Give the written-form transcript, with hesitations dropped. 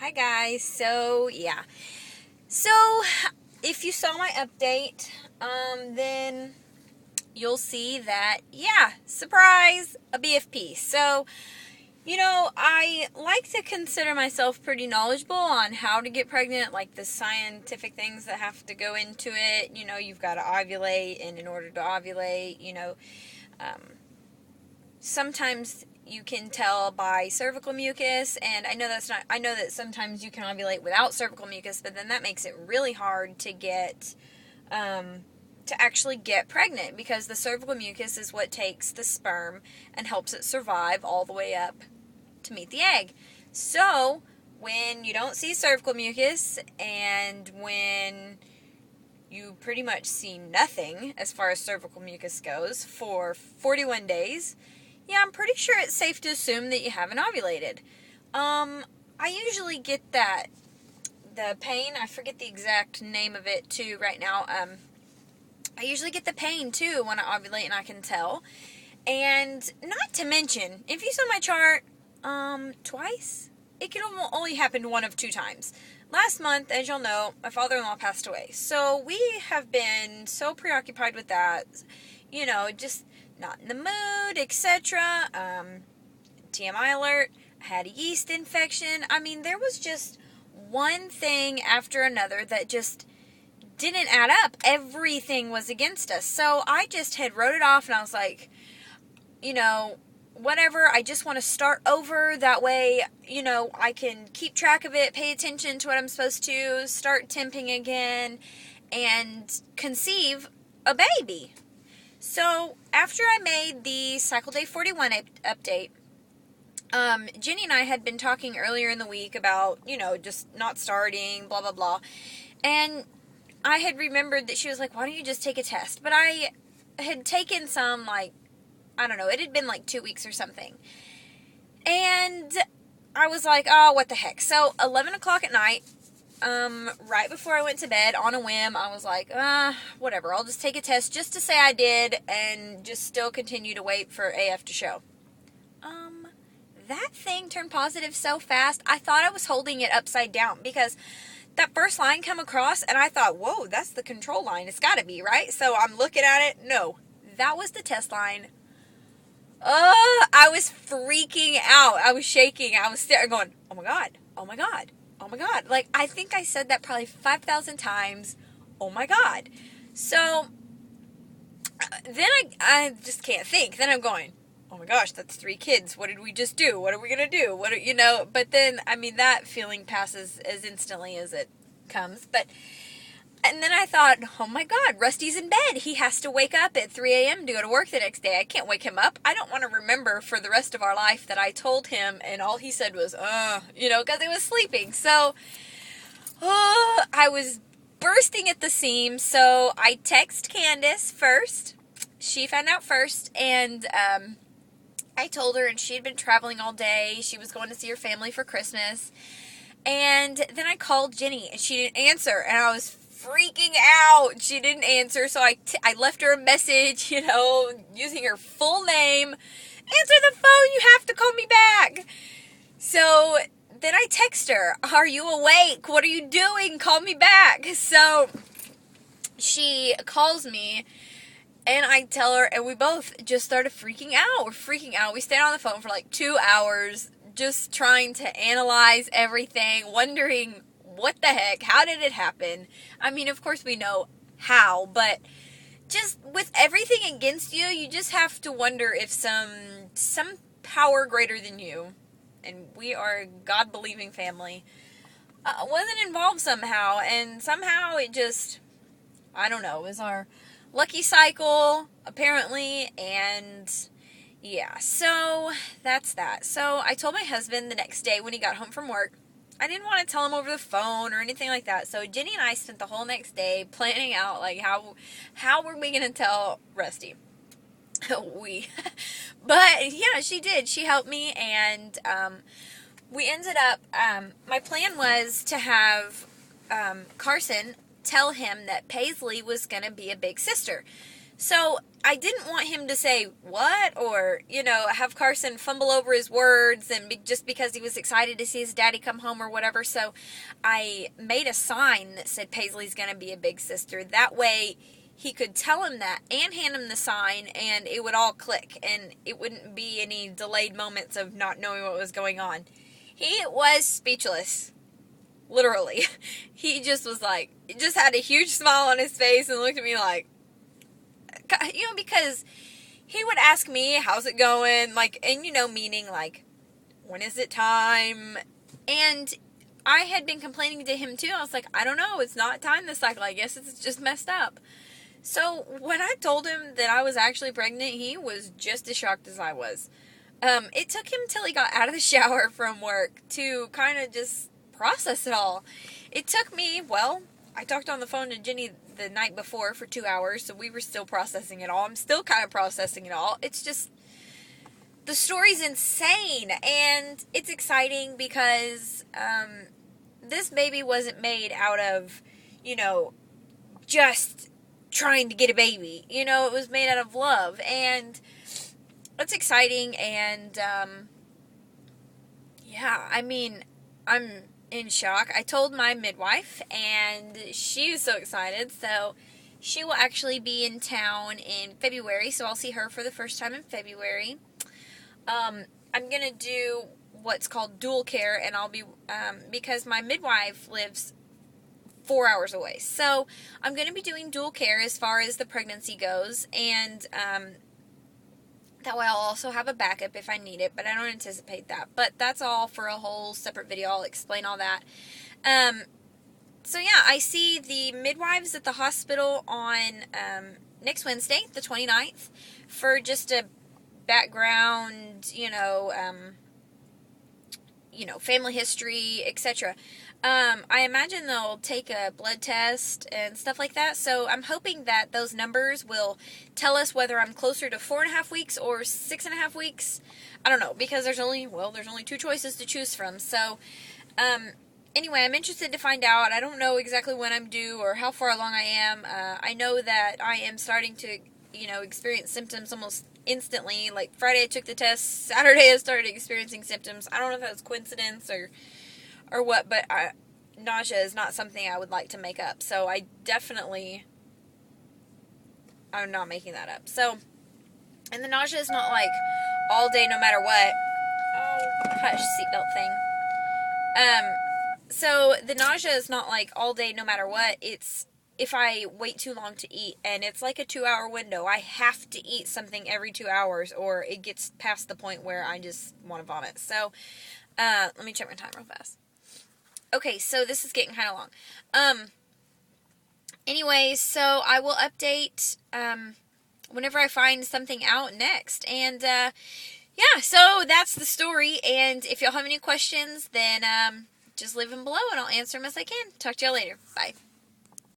Hi guys. So if you saw my update, then you'll see that surprise, a BFP. So, I like to consider myself pretty knowledgeable on how to get pregnant, like the scientific things that have to go into it. You've got to ovulate, and in order to ovulate, um, sometimes you can tell by cervical mucus, and I know that sometimes you can ovulate without cervical mucus, but then that makes it really hard to actually get pregnant, because the cervical mucus is what takes the sperm and helps it survive all the way up to meet the egg. So when you don't see cervical mucus, and when you pretty much see nothing as far as cervical mucus goes for 41 days, I'm pretty sure it's safe to assume that you haven't ovulated. I usually get the pain, I forget the exact name of it too right now. I usually get the pain too when I ovulate, and I can tell. And not to mention, if you saw my chart, twice, it can only happen one of two times. Last month, as you'll know, my father-in-law passed away. So we have been so preoccupied with that, just not in the mood, etc. TMI alert, I had a yeast infection. There was just one thing after another that just didn't add up. Everything was against us. So I just had wrote it off, and I was like, whatever, I just want to start over. That way, I can keep track of it, pay attention to what I'm supposed to, start temping again, and conceive a baby. So after I made the Cycle Day 41 update, Jenny and I had been talking earlier in the week about, just not starting, blah, blah, blah. And I had remembered that she was like, why don't you just take a test? But I had taken some, I don't know, it had been 2 weeks or something. And I was like, oh, what the heck. So 11 o'clock at night, right before I went to bed, on a whim, I was like, whatever, I'll just take a test just to say I did, and just still continue to wait for AF to show. That thing turned positive so fast, I thought I was holding it upside down, because that first line come across, and I thought, whoa, that's the control line. It's got to be, right? So I'm looking at it. No, that was the test line. I was freaking out. I was shaking. I was staring, going, oh my God, oh my God, oh my God. I think I said that probably 5,000 times. Oh my God. So then I just can't think. Then I'm going, oh my gosh, that's 3 kids. What did we just do? What are we going to do? But then, that feeling passes as instantly as it comes. And then I thought, oh my God, Rusty's in bed. He has to wake up at 3 a.m. to go to work the next day. I can't wake him up. I don't want to remember for the rest of our life that I told him, and all he said was, because he was sleeping. So, I was bursting at the seams. So I text Candace first. She found out first, and I told her, and she had been traveling all day. She was going to see her family for Christmas. And then I called Jenny, and she didn't answer, and I was freaking out. She didn't answer, so I left her a message, using her full name. Answer the phone, you have to call me back. So then I text her, are you awake? What are you doing? Call me back. So she calls me, and I tell her, and we both just started freaking out. We're freaking out. We stayed on the phone for 2 hours, just trying to analyze everything, wondering what the heck, how did it happen? Of course we know how, but just with everything against you, you just have to wonder if some power greater than you, and we are a God-believing family, wasn't involved somehow, and somehow it just, I don't know, it was our lucky cycle, apparently, and yeah, so that's that. So I told my husband the next day when he got home from work. I didn't want to tell him over the phone or anything like that. So Jenny and I spent the whole next day planning out, how were we going to tell Rusty? But yeah, she did. She helped me, and we ended up, my plan was to have Carson tell him that Paisley was going to be a big sister. So I didn't want him to say what, or, have Carson fumble over his words just because he was excited to see his daddy come home or whatever. So I made a sign that said Paisley's going to be a big sister. That way he could tell him that and hand him the sign, and it would all click, and it wouldn't be any delayed moments of not knowing what was going on. He was speechless. Literally. He just was like, just had a huge smile on his face and looked at me like, because he would ask me, how's it going? And meaning like, when is it time? And I had been complaining to him too. I was like, I don't know. It's not time this cycle. I guess it's just messed up. So when I told him that I was actually pregnant, he was just as shocked as I was. It took him till he got out of the shower from work to kind of just process it all. It took me, I talked on the phone to Jenny the night before for 2 hours, so we were still processing it all. I'm still kind of processing it all. It's just, the story's insane, and it's exciting because this baby wasn't made out of, just trying to get a baby. It was made out of love, and it's exciting, and I'm in shock. I told my midwife, and she was so excited. So she will actually be in town in February, so I'll see her for the first time in February. I'm gonna do what's called dual care, and I'll be because my midwife lives 4 hours away, so I'm gonna be doing dual care as far as the pregnancy goes, and that way I'll also have a backup if I need it, but I don't anticipate that. But that's all for a whole separate video. I'll explain all that. So yeah, I see the midwives at the hospital on next Wednesday, the 29th, for just a background, family history, etc. I imagine they'll take a blood test and stuff like that, so I'm hoping that those numbers will tell us whether I'm closer to 4.5 weeks or 6.5 weeks. I don't know, because there's only 2 choices to choose from, so, anyway, I'm interested to find out. I don't know exactly when I'm due or how far along I am. I know that I am starting to, experience symptoms almost instantly. Like, Friday I took the test, Saturday I started experiencing symptoms. I don't know if that's coincidence or what, but nausea is not something I would like to make up. So I'm not making that up. So, and the nausea is not like all day no matter what. Oh, hush, seatbelt thing. So the nausea is not like all day no matter what. It's if I wait too long to eat, and it's like a 2-hour window. I have to eat something every 2 hours, or it gets past the point where I just want to vomit. So, let me check my time real fast. Okay, so this is getting kind of long. Anyway, so I will update, whenever I find something out next. And, yeah, so that's the story. And if y'all have any questions, then, just leave them below and I'll answer them as I can. Talk to y'all later. Bye.